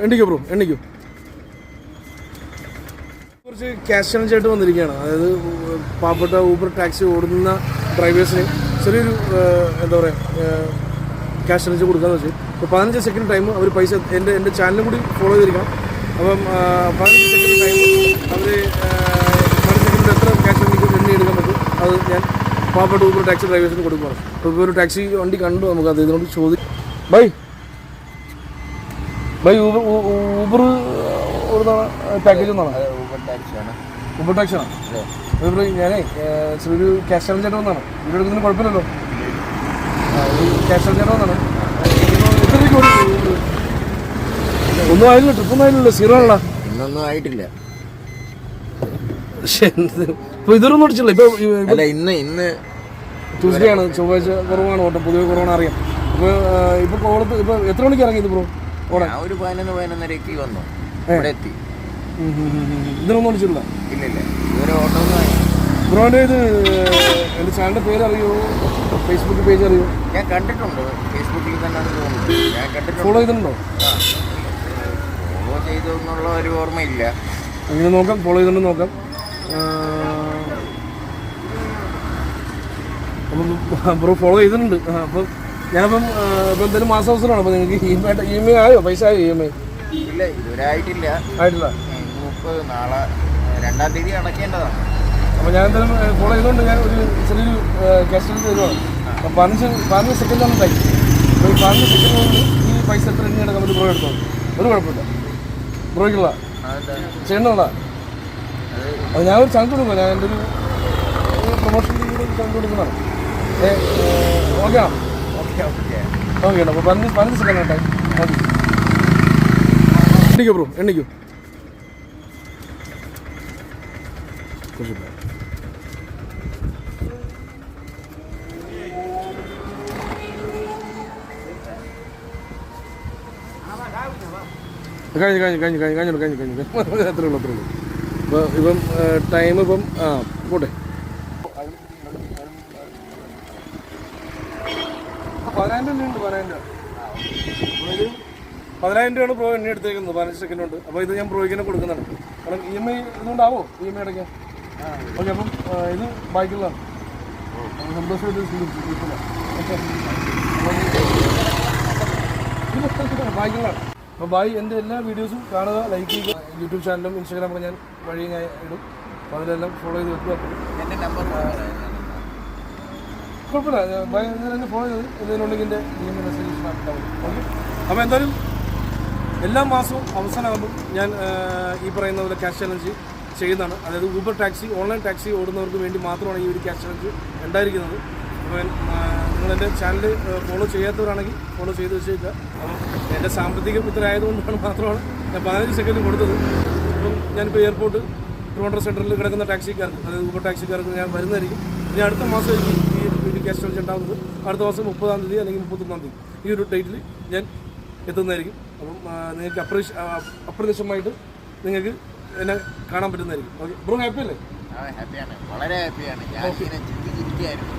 എണ്ണിക്കോ bro എണ്ണിക്കോ. കുറച്ച് cash challenge ആയിട്ട് വന്നിരിക്കുകയാണ്. അതായത് പാവപ്പെട്ട ഊബർ ടാക്സി ഓടുന്ന ഡ്രൈവേഴ്സിന് ചെറിയൊരു എന്താ പറയുക ക്യാഷ് ചലഞ്ച് കൊടുക്കാന്ന് വെച്ചാൽ ഇപ്പോൾ 15 സെക്കൻഡ് ടൈം അവർ പൈസ എൻ്റെ ചാനലും കൂടി ഫോളോ ചെയ്തിരിക്കണം. അപ്പം 15 സെക്കൻഡ് ടൈം അവർ 15 സെക്കൻഡിൽ എത്ര ക്യാഷ് എണ്ണി എടുക്കാൻ പറ്റും അത് ഞാൻ പാവപ്പെട്ട ഊബർ ടാക്സി ഡ്രൈവേഴ്സിന് കൊടുക്കുകയാണ്. അപ്പോൾ ഇപ്പോൾ ഒരു ടാക്സി വണ്ടി കണ്ടു, നമുക്ക് അത് ഇതിനോട് ചോദിക്കും. ബൈ ഊബർ ഓടുന്നതാണ് പാക്കേജ് ഒന്നാണ് ഊബർ ടാക്സി ആണ്. അതുപോലെ ഞാനേ ഒരു ക്യാഷ് ചലഞ്ച് ആയിട്ട് വന്നതാണ്. ഇവിടെ എടുക്കുന്നതിന് കുഴപ്പമില്ലല്ലോ. ക്യാഷ് ചലഞ്ച് ആയിട്ട് വന്നതാണ്. എത്ര രൂപ ഒന്നും ആയില്ല, ട്രിപ്പൊന്നും ആയില്ലല്ലോ, സീറോ ആണല്ലോ. ഇന്നൊന്നും ആയിട്ടില്ല. ഇപ്പൊ ഇതൊന്നും അടിച്ചില്ല. ഇപ്പൊ ഇന്ന് ട്യൂസ്ഡേ ആണ്, ചൊവ്വാഴ്ച കുറവാണ് ഓട്ടം, പൊതുവെ കുറവാണ് അറിയാം. ഇപ്പൊ കോളത്ത് ഇപ്പൊ എത്ര മണിക്ക് ഇറങ്ങിയത് ബ്രോ? ഒരു 11-11:30 വന്നു, ഇവിടെ എത്തി. ഇതിനൊന്നും അടിച്ചില്ല. ഇല്ല ഇതുവരെ ഓട്ടോ ബ്രോന്റെ ഇത് എന്റെ ചാനലിന്റെ പേര് അറിയോ? ഫേസ്ബുക്ക് പേജ് അറിയോ? ഞാൻ കണ്ടിട്ടുണ്ട്, ഫേസ്ബുക്കിൽ തന്നെയാണ് തോന്നുന്നത്. ഞാൻ കണ്ടിട്ടുണ്ട്. ഫോളോ ചെയ്തിട്ടുണ്ടോ? ഫോളോ ചെയ്തു എന്നുള്ള ഒരു ഓർമ്മയില്ല. അങ്ങനെ നോക്കാം, ഫോളോ ചെയ്തിട്ട് നോക്കാം. അപ്പം ബ്രോ ഫോളോ ചെയ്തിട്ടുണ്ട്. അപ്പം ഞാനിപ്പം ഇപ്പം എന്തായാലും മാസാവസരമാണ്. അപ്പോൾ നിങ്ങൾക്ക് ഇ എം ഐ ആയോ? പൈസ ആയോ? ഇ എം ഐ ഇല്ല, ഇതുവരെ ആയിട്ടില്ല. നാളെ 2-ാം തീയതി അടയ്ക്കേണ്ടതാണ്. അപ്പോൾ ഞാൻ എന്തായാലും ഫോളോ ചെയ്തുകൊണ്ട് ഞാൻ ഒരു ചെറിയൊരു ക്യാഷ് ചലഞ്ച് തരുവാണ്. അപ്പം 15 സെക്കൻഡാണ് ടൈം. അപ്പോൾ ഈ 15 സെക്കൻഡിനുള്ളിൽ ഈ പൈസ എത്ര എണ്ണി എടുക്കാൻ പറ്റും ബ്രോ എടുത്തോ? ഒരു കുഴപ്പമില്ല. ബ്രോയ്ക്കുള്ള ചെയ്യണമുള്ള അത് ഞാൻ ഒരു ചങ്ക് കൊടുക്കുക. ഞാൻ എൻ്റെ ഒരു പ്രൊമോഷൻ കൂടി ചങ്ക് കൊടുക്കുന്നതാണ്. ഓക്കെ ആണോ? ഓക്കെ ആണോ? അപ്പോൾ 15 സെക്കൻഡാണ് ടൈം. മതി. എണ്ണിക്കോ ബ്രോ എണ്ണിക്കോ. കഴിഞ്ഞു അത്രേ ഉള്ളൂ. ഇപ്പോൾ ഇപ്പം ടൈം ഇപ്പം പോട്ടെ. 10,000 രൂപ ഉണ്ട്. 10,000 രൂപയാണ് ബ്രോ എണ്ണി എടുത്തേക്കുന്നത്. 15 സെക്കൻഡ് ഉണ്ട്. അപ്പോൾ ഇത് ഞാൻ ബ്രോയ്ക്ക് തന്നെ കൊടുക്കുന്നതാണ്. കാരണം ഇ എം ഐ ഇതുകൊണ്ടാവോ? ഇ എം ഐ അടയ്ക്കാൻ. ഓക്കെ. അപ്പം ഇത് ബാക്കിയുള്ളതാണ്. സന്തോഷമായിട്ട് ഓക്കെ ബാക്കിയുള്ളതാണ്. അപ്പോൾ ബായ് എൻ്റെ എല്ലാ വീഡിയോസും കാണുക, ലൈക്ക് ചെയ്യുക. യൂട്യൂബ് ചാനലും ഇൻസ്റ്റാഗ്രാമൊക്കെ ഞാൻ വഴി ഞാൻ ഇടും. അപ്പോൾ അതിലെല്ലാം ഫോളോ ചെയ്ത് വെക്കുക. എൻ്റെ നമ്പർ കുഴപ്പമില്ല. ബായ് തന്നെ ഫോളോ ചെയ്ത് ഇതിനുണ്ടെങ്കിൽ എൻ്റെ മെസ്സേജ് ഇട്ടാൽ മതി. ഓക്കെ. അപ്പോൾ എന്തായാലും എല്ലാ മാസവും അവസാനമാകുമ്പം ഞാൻ ഈ പറയുന്ന പോലെ ക്യാഷ് ചലഞ്ച് ചെയ്യുന്നതാണ്. അതായത് ഊബർ ടാക്സി, ഓൺലൈൻ ടാക്സി ഓടുന്നവർക്ക് വേണ്ടി മാത്രമാണ് ഈ ഒരു ക്യാഷ് ചലഞ്ച് ഉണ്ടായിരിക്കുന്നത്. അപ്പോൾ നിങ്ങളെൻ്റെ ചാനൽ ഫോളോ ചെയ്യാത്തവരാണെങ്കിൽ ഫോളോ ചെയ്ത് വെച്ചേക്കുക. അപ്പം എൻ്റെ സാമ്പത്തികം ഇത്ര ആയതുകൊണ്ടാണ് മാത്രമാണ് ഞാൻ 15 സെക്കൻഡ് കൊടുത്തത്. അപ്പം ഞാനിപ്പോൾ എയർപോർട്ട് ട്രിവാൻഡ്രം സെൻറ്ററിൽ കിടക്കുന്ന ടാക്സിക്കാർക്ക്, അതായത് ഊബർ ടാക്സിക്കാർക്ക് ഞാൻ വരുന്നതായിരിക്കും. ഇനി അടുത്ത മാസം ഈ ക്യാഷ് ചലഞ്ച് ഉണ്ടാകുന്നത് അടുത്ത മാസം 30-ാം തീയതി അല്ലെങ്കിൽ 31-ാം തീയതി ഈ ഒരു ഡേറ്റിൽ ഞാൻ എത്തുന്നതായിരിക്കും. അപ്പം നിങ്ങൾക്ക് അപ്രത്യക്ഷമായിട്ട് നിങ്ങൾക്ക് എന്നെ കാണാൻ പറ്റുന്നതായിരിക്കും. ഓക്കെ ബ്രോ, ഹാപ്പി അല്ലേ? ഹാപ്പിയാണ്, വളരെ ഹാപ്പിയാണ്. ഞാൻ ഇങ്ങനെ ചിന്തിച്ചിരിക്കുകയായിരുന്നു.